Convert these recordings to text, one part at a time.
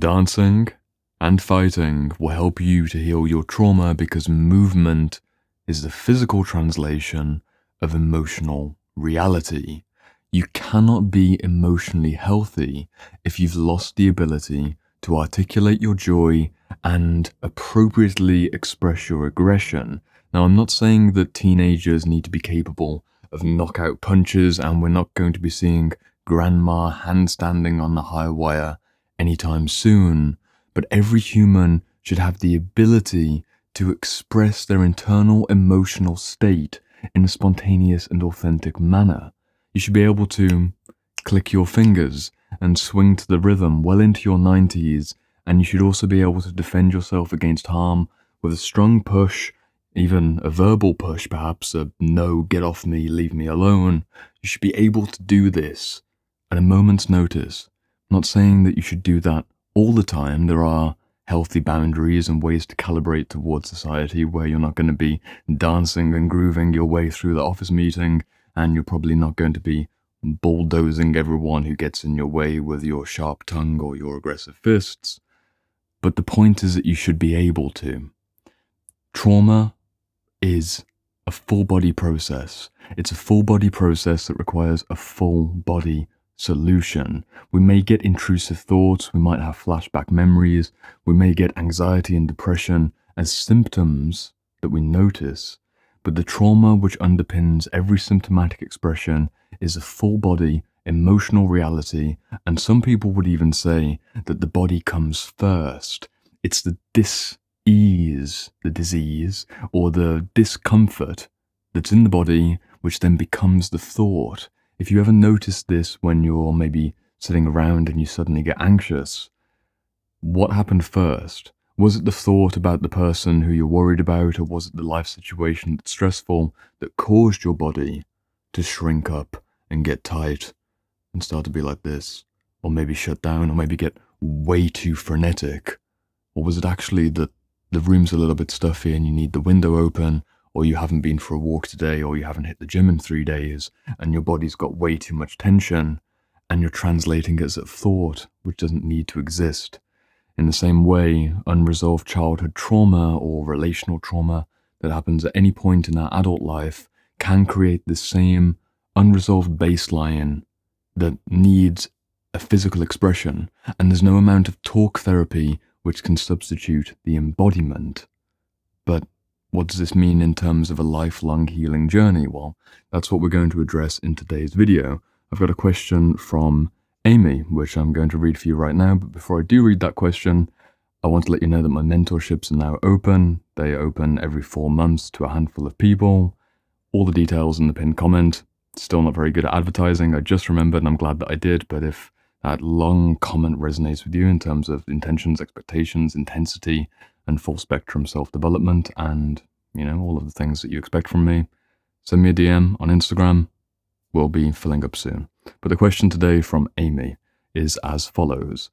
Dancing and fighting will help you to heal your trauma because movement is the physical translation of emotional reality. You cannot be emotionally healthy if you've lost the ability to articulate your joy and appropriately express your aggression. Now, I'm not saying that teenagers need to be capable of knockout punches, and we're not going to be seeing grandma handstanding on the high wire anytime soon, but every human should have the ability to express their internal emotional state in a spontaneous and authentic manner. You should be able to click your fingers and swing to the rhythm well into your 90s, and you should also be able to defend yourself against harm with a strong push, even a verbal push perhaps, a no, get off me, leave me alone. You should be able to do this at a moment's notice. I'm not saying that you should do that all the time. There are healthy boundaries and ways to calibrate towards society where you're not going to be dancing and grooving your way through the office meeting, and you're probably not going to be bulldozing everyone who gets in your way with your sharp tongue or your aggressive fists. But the point is that you should be able to. Trauma is a full body process. It's a full body process that requires a full body solution. We may get intrusive thoughts, we might have flashback memories, we may get anxiety and depression as symptoms that we notice, but the trauma which underpins every symptomatic expression is a full body emotional reality, and some people would even say that the body comes first. It's the dis-ease, the disease, or the discomfort that's in the body which then becomes the thought. If you ever notice this when you're maybe sitting around and you suddenly get anxious, what happened first? Was it the thought about the person who you're worried about, or was it the life situation that's stressful that caused your body to shrink up and get tight and start to be like this? Or maybe shut down, or maybe get way too frenetic? Or was it actually that the room's a little bit stuffy and you need the window open, or you haven't been for a walk today, or you haven't hit the gym in 3 days, and your body's got way too much tension, and you're translating it as a thought which doesn't need to exist? In the same way, unresolved childhood trauma or relational trauma that happens at any point in our adult life can create the same unresolved baseline that needs a physical expression, and there's no amount of talk therapy which can substitute the embodiment. But what does this mean in terms of a lifelong healing journey? Well, that's what we're going to address in today's video. I've got a question from Amy, which I'm going to read for you right now. But before I do read that question, I want to let you know that my mentorships are now open. They open every 4 months to a handful of people. All the details in the pinned comment. Still not very good at advertising. I just remembered, and I'm glad that I did. But if that long comment resonates with you in terms of intentions, expectations, intensity, and full spectrum self-development, and, you know, all of the things that you expect from me, send me a DM on Instagram. We'll be filling up soon. But the question today from Amy is as follows.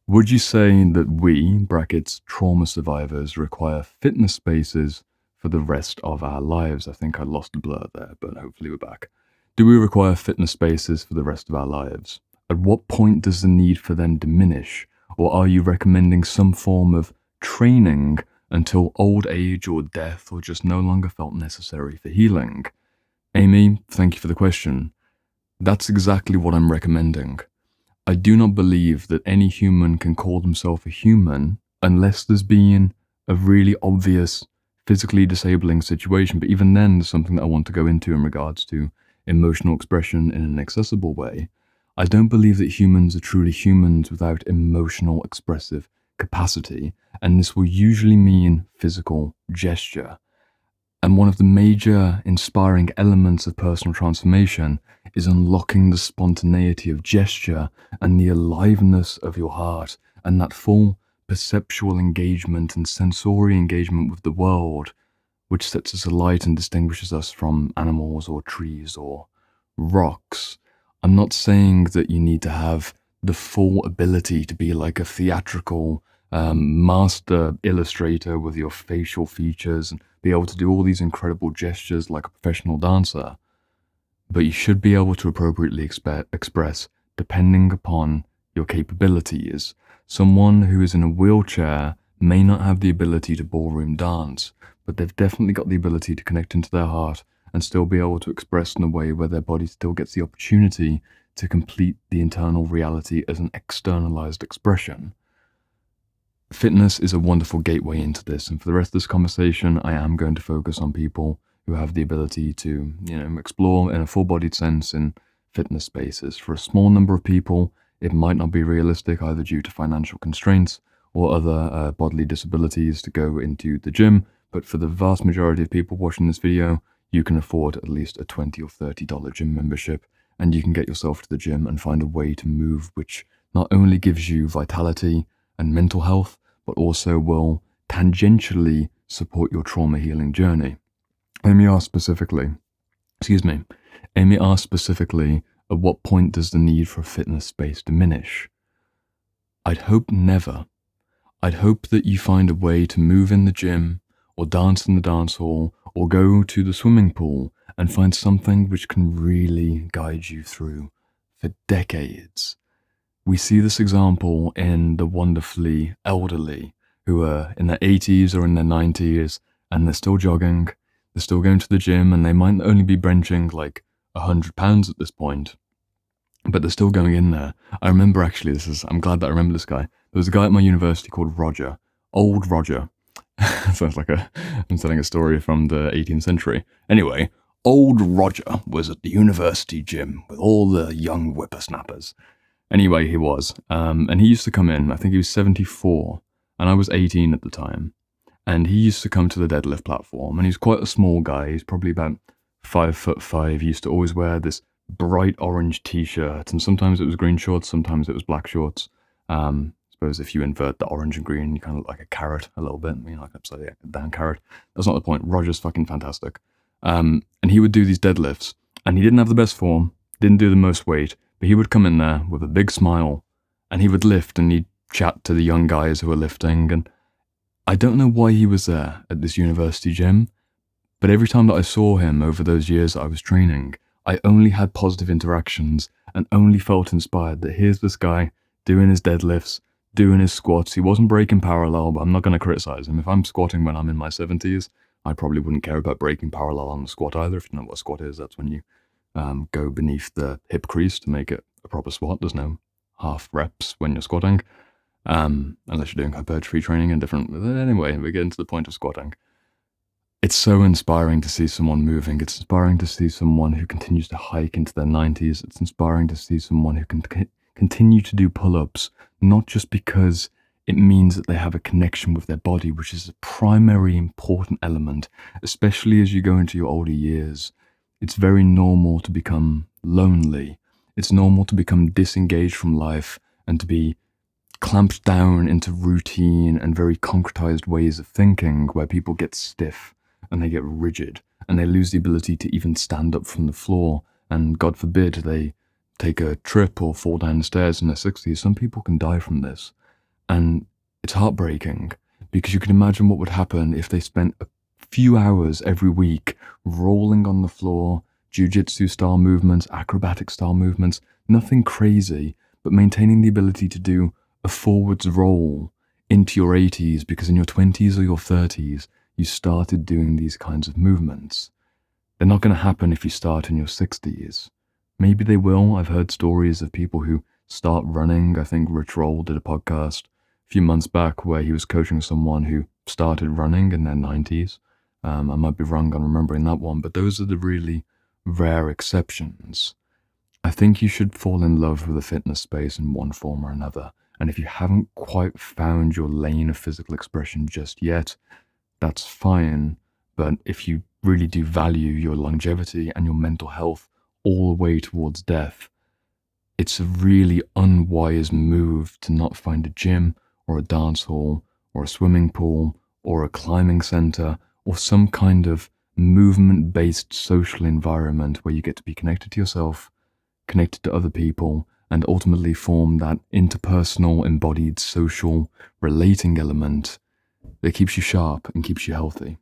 Would you say that we, brackets, trauma survivors, require fitness spaces for the rest of our lives? I think I lost the blur there, but hopefully we're back. Do we require fitness spaces for the rest of our lives? At what point does the need for them diminish? Or are you recommending some form of training until old age or death, or just no longer felt necessary for healing? Amy, thank you for the question. That's exactly what I'm recommending. I do not believe that any human can call themselves a human unless there's been a really obvious physically disabling situation. But even then, there's something that I want to go into in regards to emotional expression in an accessible way. I don't believe that humans are truly humans without emotional expressive capacity, and this will usually mean physical gesture. And one of the major inspiring elements of personal transformation is unlocking the spontaneity of gesture and the aliveness of your heart, and that full perceptual engagement and sensory engagement with the world, which sets us alight and distinguishes us from animals or trees or rocks. I'm not saying that you need to have the full ability to be like a theatrical master illustrator with your facial features and be able to do all these incredible gestures like a professional dancer. But you should be able to appropriately express depending upon your capabilities. Someone who is in a wheelchair may not have the ability to ballroom dance, but they've definitely got the ability to connect into their heart and still be able to express in a way where their body still gets the opportunity to complete the internal reality as an externalized expression. Fitness is a wonderful gateway into this, and for the rest of this conversation, I am going to focus on people who have the ability to, explore in a full-bodied sense in fitness spaces. For a small number of people, it might not be realistic either due to financial constraints or other bodily disabilities to go into the gym, but for the vast majority of people watching this video, you can afford at least a $20 or $30 gym membership, and you can get yourself to the gym and find a way to move which not only gives you vitality and mental health, but also will tangentially support your trauma healing journey. Amy asked specifically, at what point does the need for a fitness space diminish? I'd hope never. I'd hope that you find a way to move in the gym, or dance in the dance hall, or go to the swimming pool and find something which can really guide you through for decades. We see this example in the wonderfully elderly who are in their 80s or in their 90s and they're still jogging, they're still going to the gym, and they might only be benching like 100 pounds at this point, but they're still going in there. I remember actually, I'm glad that I remember this guy. There was a guy at my university called Roger, old Roger. Sounds like I'm telling a story from the 18th century. Anyway, old Roger was at the university gym with all the young whippersnappers. Anyway, he was, and he used to come in, I think he was 74, and I was 18 at the time, and he used to come to the deadlift platform, and he's quite a small guy, he's probably about 5'5", he used to always wear this bright orange t-shirt, and sometimes it was green shorts, sometimes it was black shorts. I suppose if you invert the orange and green, you kind of look like a carrot a little bit, like an upside down carrot. That's not the point. Roger's fucking fantastic. And he would do these deadlifts, and he didn't have the best form, didn't do the most weight, but he would come in there with a big smile, and he would lift, and he'd chat to the young guys who were lifting, and I don't know why he was there at this university gym, but every time that I saw him over those years that I was training, I only had positive interactions and only felt inspired that here's this guy doing his deadlifts, doing his squats. He wasn't breaking parallel, but I'm not going to criticize him. If I'm squatting when I'm in my 70s, I probably wouldn't care about breaking parallel on the squat either. If you know what a squat is, that's when you go beneath the hip crease to make it a proper squat. There's no half reps when you're squatting, unless you're doing hypertrophy training and different. Anyway, we get into the point of squatting. It's so inspiring to see someone moving. It's inspiring to see someone who continues to hike into their 90s. It's inspiring to see someone who can continue to do pull-ups, not just because it means that they have a connection with their body, which is a primary important element, especially as you go into your older years. It's very normal to become lonely. It's normal to become disengaged from life and to be clamped down into routine and very concretized ways of thinking where people get stiff and they get rigid and they lose the ability to even stand up from the floor, and God forbid they take a trip or fall down the stairs in their 60s. Some people can die from this, and it's heartbreaking because you can imagine what would happen if they spent a few hours every week rolling on the floor, jiu-jitsu style movements, acrobatic style movements, nothing crazy, but maintaining the ability to do a forwards roll into your 80s because in your 20s or your 30s, you started doing these kinds of movements. They're not going to happen if you start in your 60s. Maybe they will. I've heard stories of people who start running. I think Rich Roll did a podcast a few months back where he was coaching someone who started running in their 90s. I might be wrong on remembering that one, but those are the really rare exceptions. I think you should fall in love with the fitness space in one form or another. And if you haven't quite found your lane of physical expression just yet, that's fine. But if you really do value your longevity and your mental health all the way towards death, it's a really unwise move to not find a gym or a dance hall or a swimming pool or a climbing center or some kind of movement-based social environment where you get to be connected to yourself, connected to other people, and ultimately form that interpersonal, embodied, social, relating element that keeps you sharp and keeps you healthy.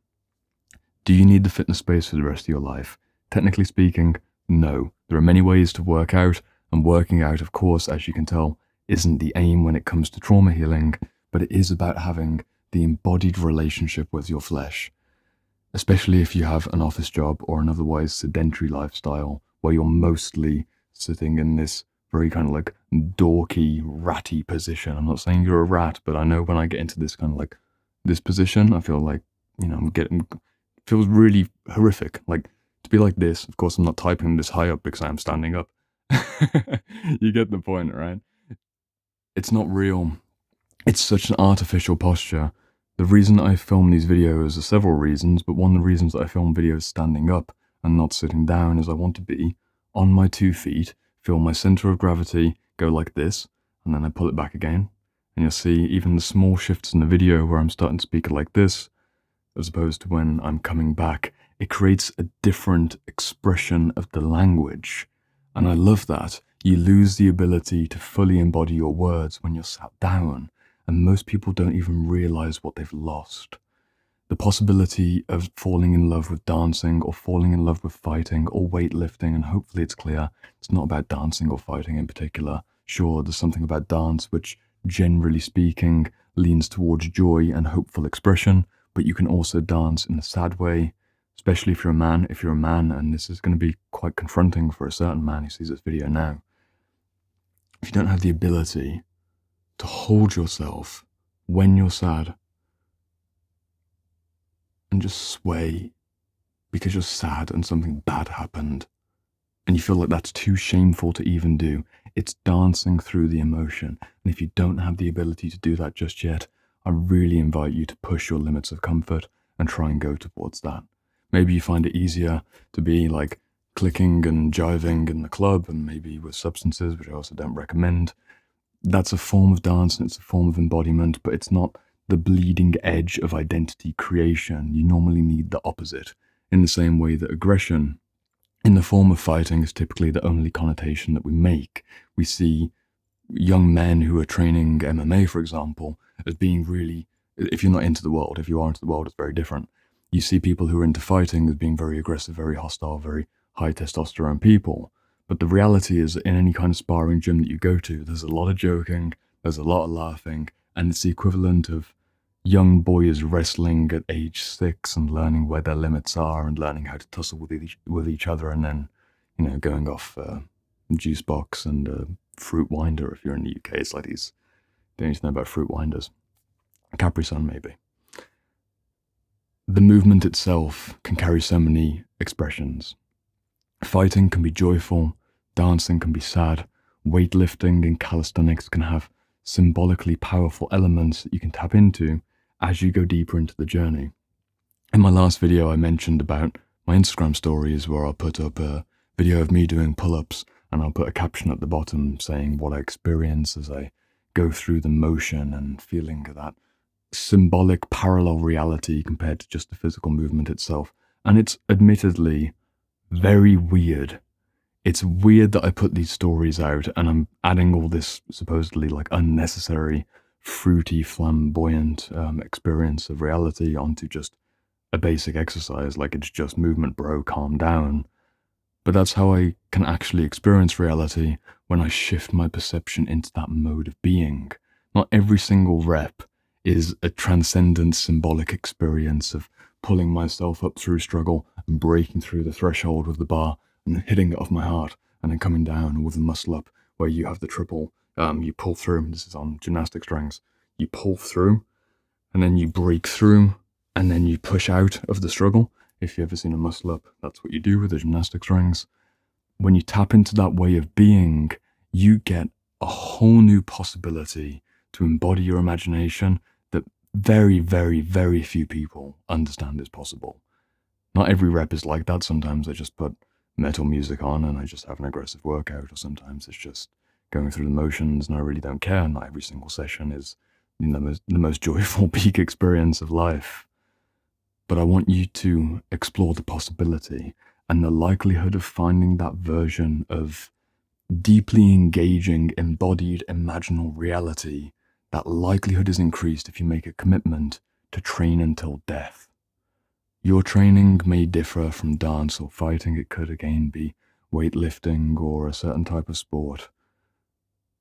Do you need the fitness space for the rest of your life? Technically speaking, no. There are many ways to work out, and working out, of course, as you can tell, isn't the aim when it comes to trauma healing, but it is about having the embodied relationship with your flesh, especially if you have an office job or an otherwise sedentary lifestyle where you're mostly sitting in this very kind of like dorky, ratty position. I'm not saying you're a rat, but I know when I get into this kind of like this position, I feel like, feels really horrific. Like to be like this, of course, I'm not typing this high up because I'm standing up. You get the point, right? It's not real. It's such an artificial posture. The reason I film these videos are several reasons, but one of the reasons that I film videos standing up and not sitting down is I want to be on my 2 feet, feel my center of gravity go like this, and then I pull it back again. And you'll see even the small shifts in the video where I'm starting to speak like this, as opposed to when I'm coming back. It creates a different expression of the language. And I love that. You lose the ability to fully embody your words when you're sat down, and most people don't even realize what they've lost. The possibility of falling in love with dancing or falling in love with fighting or weightlifting, and hopefully it's clear it's not about dancing or fighting in particular. Sure, there's something about dance which, generally speaking, leans towards joy and hopeful expression, but you can also dance in a sad way, especially if you're a man. If you're a man, and this is going to be quite confronting for a certain man who sees this video now, if you don't have the ability to hold yourself when you're sad and just sway because you're sad and something bad happened, and you feel like that's too shameful to even do, it's dancing through the emotion. And if you don't have the ability to do that just yet, I really invite you to push your limits of comfort and try and go towards that. Maybe you find it easier to be like clicking and jiving in the club, and maybe with substances, which I also don't recommend. That's a form of dance and it's a form of embodiment, but it's not the bleeding edge of identity creation. You normally need the opposite, in the same way that aggression in the form of fighting is typically the only connotation that we make. We see young men who are training MMA, for example, as being really, if you're not into the world, if you are into the world, it's very different. You see people who are into fighting as being very aggressive, very hostile, very high testosterone people. But the reality is that in any kind of sparring gym that you go to, there's a lot of joking, there's a lot of laughing, and it's the equivalent of young boys wrestling at age 6 and learning where their limits are and learning how to tussle with each other, and then, going off juice box and fruit winder. If you're in the UK, it's like these, don't need to know about fruit winders. Capri Sun, maybe. The movement itself can carry so many expressions. Fighting can be joyful, dancing can be sad, weightlifting and calisthenics can have symbolically powerful elements that you can tap into as you go deeper into the journey. In my last video, I mentioned about my Instagram stories where I'll put up a video of me doing pull-ups, and I'll put a caption at the bottom saying what I experience as I go through the motion and feeling that symbolic parallel reality compared to just the physical movement itself. And it's admittedly very weird. It's weird that I put these stories out and I'm adding all this supposedly like unnecessary, fruity, flamboyant experience of reality onto just a basic exercise, like it's just movement, bro, calm down. But that's how I can actually experience reality when I shift my perception into that mode of being. Not every single rep is a transcendent symbolic experience of pulling myself up through struggle and breaking through the threshold with the bar and hitting it off my heart and then coming down with the muscle up where you have the triple. You pull through, this is on gymnastic strengths, you pull through and then you break through and then you push out of the struggle. If you've ever seen a muscle up, that's what you do with the gymnastic strings. When you tap into that way of being, you get a whole new possibility to embody your imagination that very, very, very few people understand is possible. Not every rep is like that. Sometimes I just put metal music on and I just have an aggressive workout, or sometimes it's just going through the motions and I really don't care. Not every single session is the most joyful peak experience of life. But I want you to explore the possibility and the likelihood of finding that version of deeply engaging, embodied, imaginal reality. That likelihood is increased if you make a commitment to train until death. Your training may differ from dance or fighting. It could again be weightlifting or a certain type of sport.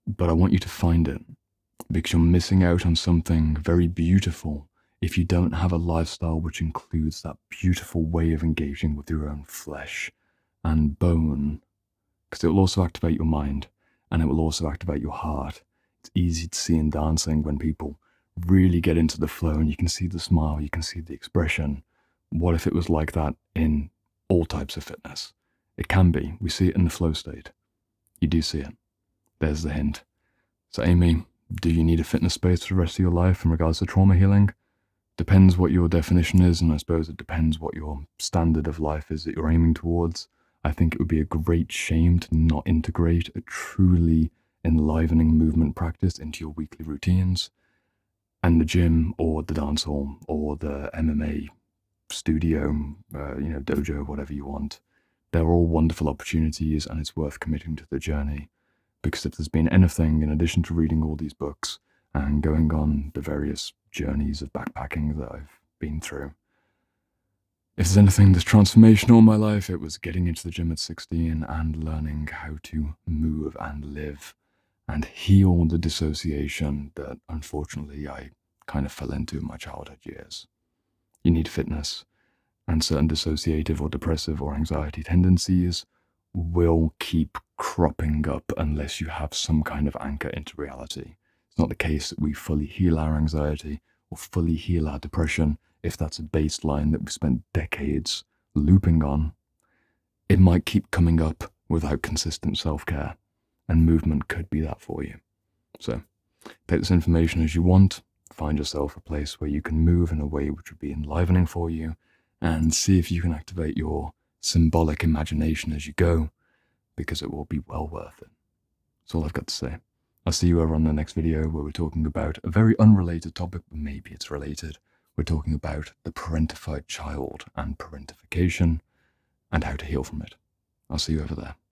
But I want you to find it, because you're missing out on something very beautiful if you don't have a lifestyle which includes that beautiful way of engaging with your own flesh and bone, because it will also activate your mind and it will also activate your heart. It's easy to see in dancing when people really get into the flow and you can see the smile, you can see the expression. What if it was like that in all types of fitness? It can be. We see it in the flow state. You do see it. There's the hint. So Amy, do you need a fitness space for the rest of your life in regards to trauma healing? Depends what your definition is, and I suppose it depends what your standard of life is that you're aiming towards. I think it would be a great shame to not integrate a truly enlivening movement practice into your weekly routines. And the gym or the dance hall or the MMA studio, dojo, whatever you want, they're all wonderful opportunities, and it's worth committing to the journey. Because if there's been anything, in addition to reading all these books and going on the various journeys of backpacking that I've been through, if there's anything that's transformational in my life, it was getting into the gym at 16 and learning how to move and live and heal the dissociation that unfortunately I kind of fell into in my childhood years. You need fitness, and certain dissociative or depressive or anxiety tendencies will keep cropping up unless you have some kind of anchor into reality. It's not the case that we fully heal our anxiety or fully heal our depression if that's a baseline that we've spent decades looping on. It might keep coming up without consistent self-care, and movement could be that for you. So take this information as you want, find yourself a place where you can move in a way which would be enlivening for you, and see if you can activate your symbolic imagination as you go, because it will be well worth it. That's all I've got to say. I'll see you over on the next video where we're talking about a very unrelated topic, but maybe it's related. We're talking about the parentified child and parentification and how to heal from it. I'll see you over there.